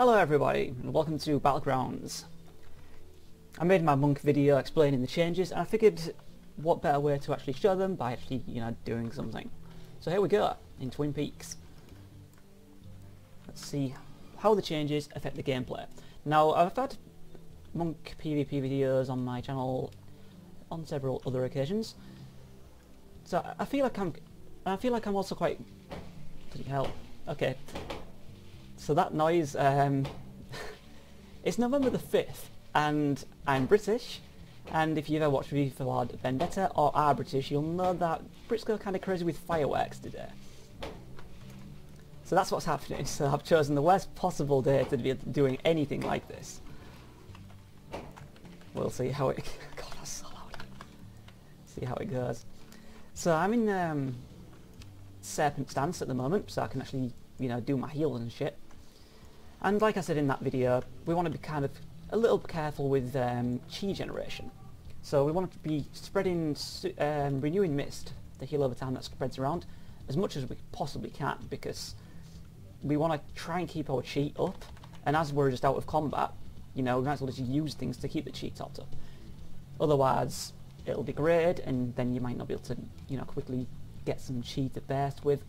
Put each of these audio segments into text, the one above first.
Hello everybody, and welcome to Battlegrounds. I made my monk video explaining the changes, and I figured what better way to actually show them by actually, doing something. So here we go, in Twin Peaks. Let's see how the changes affect the gameplay. Now, I've had monk PvP videos on my channel on several other occasions, so I feel like I'm also quite... Bloody hell. Okay. So that noise, it's November the 5th, and I'm British, and if you've ever watched V for Vendetta or are British, you'll know that Brits go kind of crazy with fireworks today. So that's what's happening, so I've chosen the worst possible day to be doing anything like this. We'll see how it... God, that's so loud. See how it goes. So I'm in Serpent stance at the moment, so I can actually, do my healing and shit. And like I said in that video, we want to be kind of a little careful with chi generation. So we want to be spreading, renewing mist, the heal over time that spreads around, as much as we possibly can, because we want to try and keep our chi up, and as we're just out of combat, we might as well just use things to keep the chi topped up. Otherwise, it'll degrade, and then you might not be able to, quickly get some chi to burst with.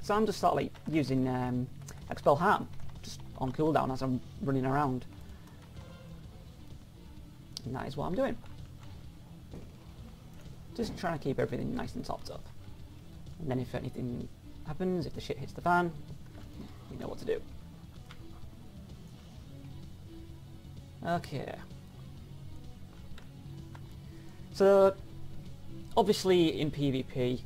So I'm just sort of like using Expel Harm, just on cooldown as I'm running around. And that is what I'm doing. Just trying to keep everything nice and topped up. And then if anything happens, if the shit hits the fan, you know what to do. Okay. So, obviously in PvP,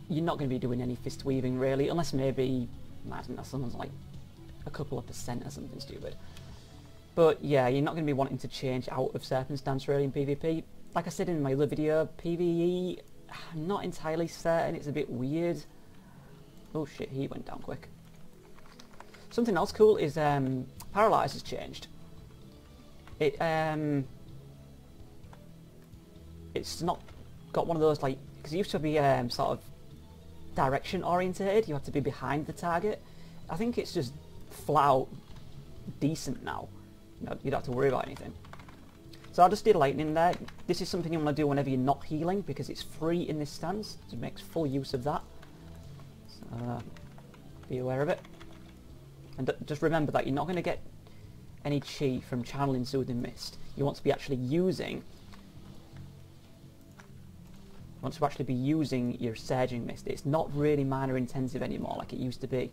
you're not going to be doing any Fistweaving really, unless maybe, I don't know, someone's like a couple of % or something stupid. But yeah, you're not going to be wanting to change out of Serpent stance really in PvP. Like I said in my other video, PvE, I'm not entirely certain, it's a bit weird. Oh shit, he went down quick. Something else cool is Paralyze has changed. It's not got one of those like, because it used to be sort of direction orientated, you have to be behind the target. I think it's just flat out decent now. You don't have to worry about anything. So I just did lightning there. This is something you want to do whenever you're not healing, because it's free in this stance, so it makes full use of that. So be aware of it. And just remember that you're not going to get any chi from channeling Soothing Mist. You want to be actually using... be using your Surging Mist. It's not really mana intensive anymore like it used to be.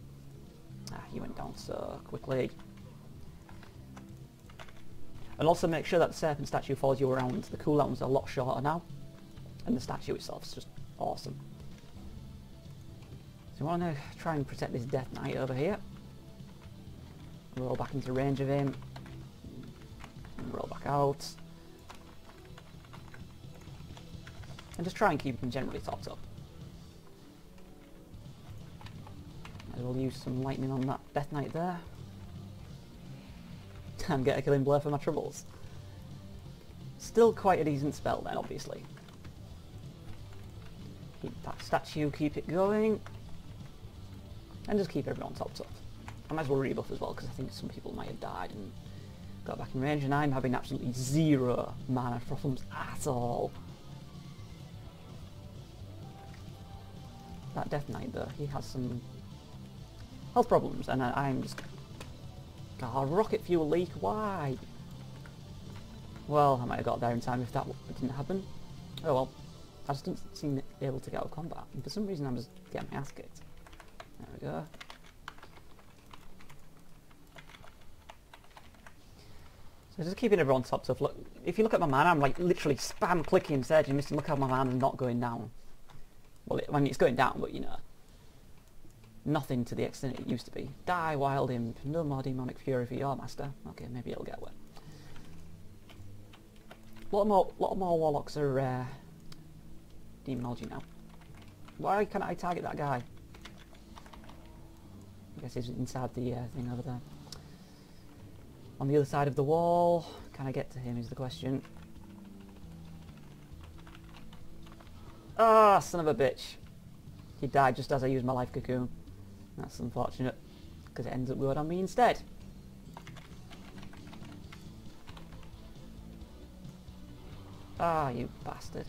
Ah, he went down so quickly. And also make sure that the Serpent statue follows you around. The cooldown's a lot shorter now, and the statue itself is just awesome. So we want to try and protect this Death Knight over here. Roll back into range of him. And roll back out. And just try and keep him generally topped up. I will use some lightning on that Death Knight there. And get a killing blow for my troubles. Still quite a decent spell then, obviously. Keep that statue, keep it going. And just keep everyone topped up. I might as well rebuff as well, because I think some people might have died and got back in range, and I'm having absolutely zero mana problems at all. That Death Knight though, he has some health problems, and I'm just... God, rocket fuel leak, why? Well, I might have got there in time if that didn't happen. Oh well, I just didn't seem able to get out of combat, and for some reason I'm just getting my ass kicked. There we go. So just keeping everyone topped up. Look, if you look at my mana, I'm like literally spam clicking Surging Mist, and look how my mana's not going down. Well, I mean, it's going down, but nothing to the extent it used to be. Die, Wild Imp. No more Demonic Fury for your master. Okay, maybe it'll get away. A lot more Warlocks are Demonology now. Why can't I target that guy? I guess he's inside the thing over there. On the other side of the wall. Can I get to him is the question. Ah, son of a bitch. He died just as I used my life cocoon. That's unfortunate, because it ends up going on me instead. Ah, you bastard.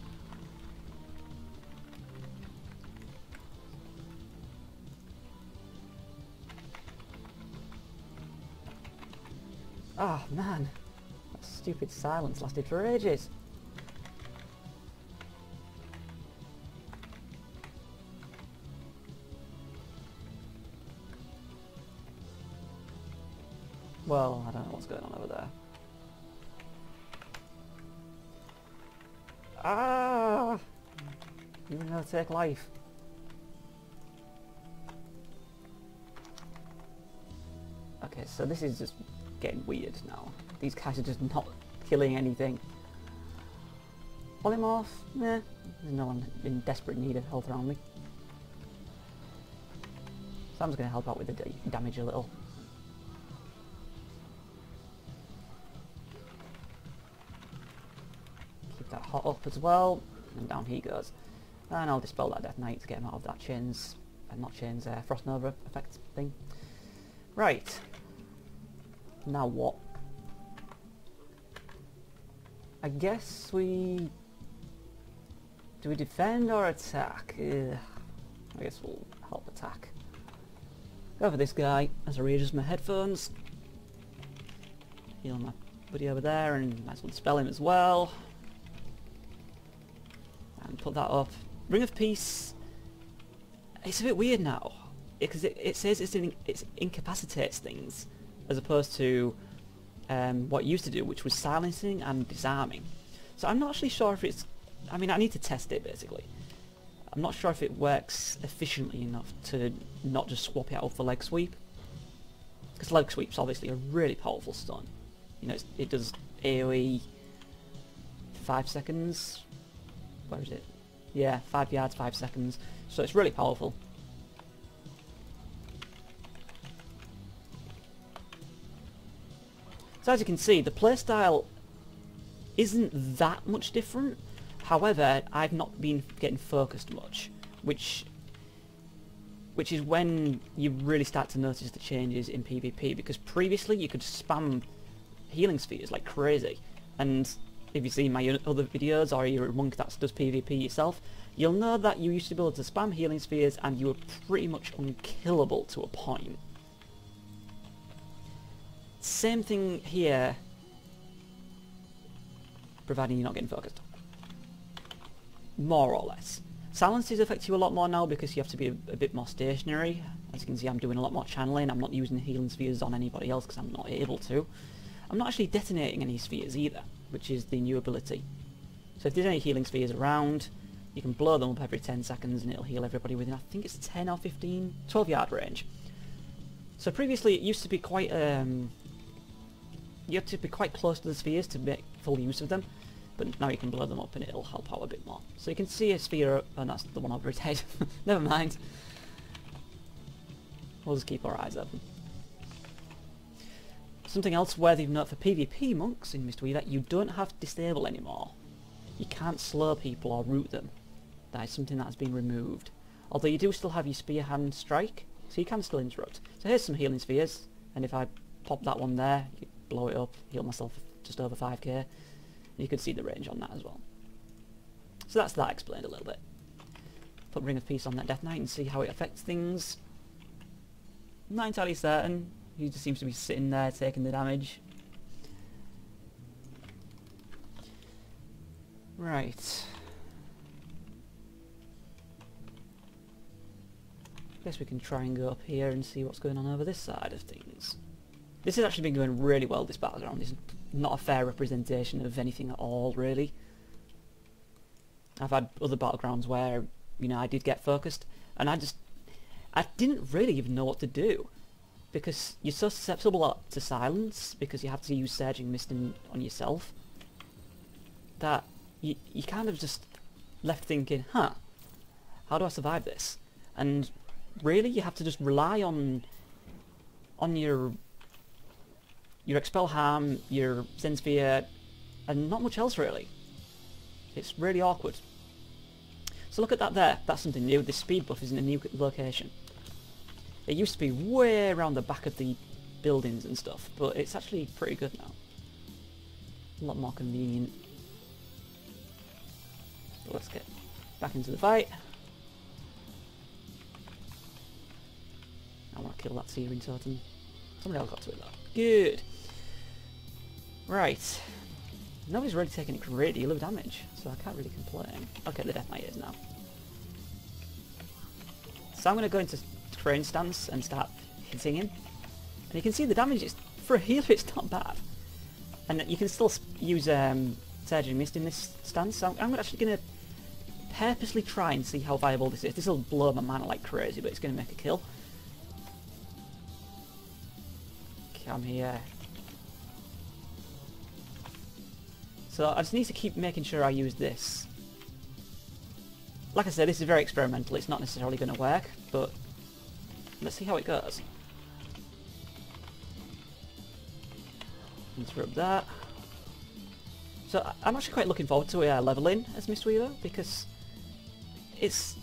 Oh man, that stupid silence lasted for ages. Well, I don't know what's going on over there. Ah! You're gonna take life. Okay, so this is just getting weird now. These guys are just not killing anything. Polymorph? Nah, there's no one in desperate need of health around me. Sam's gonna help out with the damage a little. That hot up as well, and down he goes. And I'll dispel that Death Knight to get him out of that chains, not chains, Frost Nova effect thing. Right. Now what? I guess we... Do we defend or attack? I guess we'll help attack. Go for this guy as I readjust my headphones. Heal my buddy over there, and might as well dispel him as well. And put that up. Ring of Peace. It's a bit weird now because it says it incapacitates things as opposed to what it used to do, which was silencing and disarming. So I'm not actually sure if it's... I mean, I need to test it basically. I'm not sure if it works efficiently enough to not just swap it out for leg sweep. Because leg sweep's obviously a really powerful stun. You know, it does AoE 5 seconds. Where is it? Yeah, 5 yards, 5 seconds. So it's really powerful. So as you can see, the playstyle isn't that much different. However, I've not been getting focused much, which is when you really start to notice the changes in PvP, because previously you could spam healing spheres like crazy, and if you see my other videos or you're a monk that does PvP yourself, you'll know that you used to be able to spam healing spheres and you were pretty much unkillable to a point. Same thing here, providing you're not getting focused. More or less. Silences affect you a lot more now because you have to be a bit more stationary. As you can see, I'm doing a lot more channeling. I'm not using healing spheres on anybody else because I'm not able to. I'm not actually detonating any spheres either, which is the new ability. So if there's any healing spheres around, you can blow them up every 10 seconds and it'll heal everybody within, I think it's 10 or 15, 12 yard range. So previously it used to be quite, you had to be quite close to the spheres to make full use of them, but now you can blow them up and it'll help out a bit more. So you can see a sphere, and that's the one over his head. Never mind. We'll just keep our eyes open. Something else worthy of note for PvP monks in Mistweaver, you don't have disable anymore. You can't slow people or root them. That is something that has been removed. Although you do still have your spear hand strike, so you can still interrupt. So here's some healing spheres, and if I pop that one there, you blow it up, heal myself just over 5k. You can see the range on that as well. So that's that explained a little bit. Put Ring of Peace on that Death Knight and see how it affects things. I'm not entirely certain. He just seems to be sitting there taking the damage. Right. Guess we can try and go up here and see what's going on over this side of things. This has actually been going really well, this Battleground. It's not a fair representation of anything at all, really. I've had other Battlegrounds where, you know, I did get focused, and I didn't really even know what to do. Because you're so susceptible to silence, because you have to use Surging Mist on yourself, that you kind of just left thinking, huh, how do I survive this? And really, you have to just rely on your Expel Harm, your Zen Sphere, and not much else really. It's really awkward. So look at that there, that's something new. This speed buff is in a new location. It used to be way around the back of the buildings and stuff, but it's actually pretty good now. A lot more convenient. So let's get back into the fight. I want to kill that searing totem. Somebody else got to it though. Good. Right. Nobody's really taking a great deal of damage, so I can't really complain. Okay, the Death Knight is now. So I'm going to go into crane stance and start hitting him. And you can see the damage is, for a healer, it's not bad. And you can still use Surging Mist in this stance. So I'm actually going to purposely try and see how viable this is. This will blow my mana like crazy, but it's going to make a kill. Come here. So I just need to keep making sure I use this. Like I said, this is very experimental. It's not necessarily going to work, but let's see how it goes. Interrupt that. So I'm actually quite looking forward to leveling as Mistweaver, because it's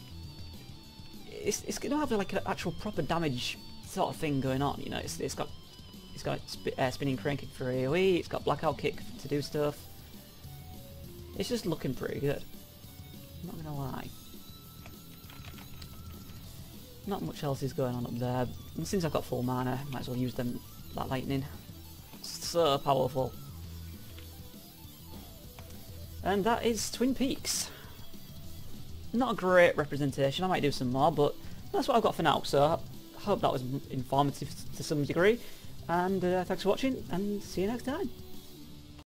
going to have like an actual proper damage sort of thing going on. You know, it's got spinning crane kick for AoE. It's got blackout kick to do stuff. It's just looking pretty good. I'm not gonna lie. Not much else is going on up there. And since I've got full mana, might as well use that lightning. So powerful. And that is Twin Peaks. Not a great representation. I might do some more, but that's what I've got for now. So I hope that was informative to some degree. And thanks for watching, and see you next time.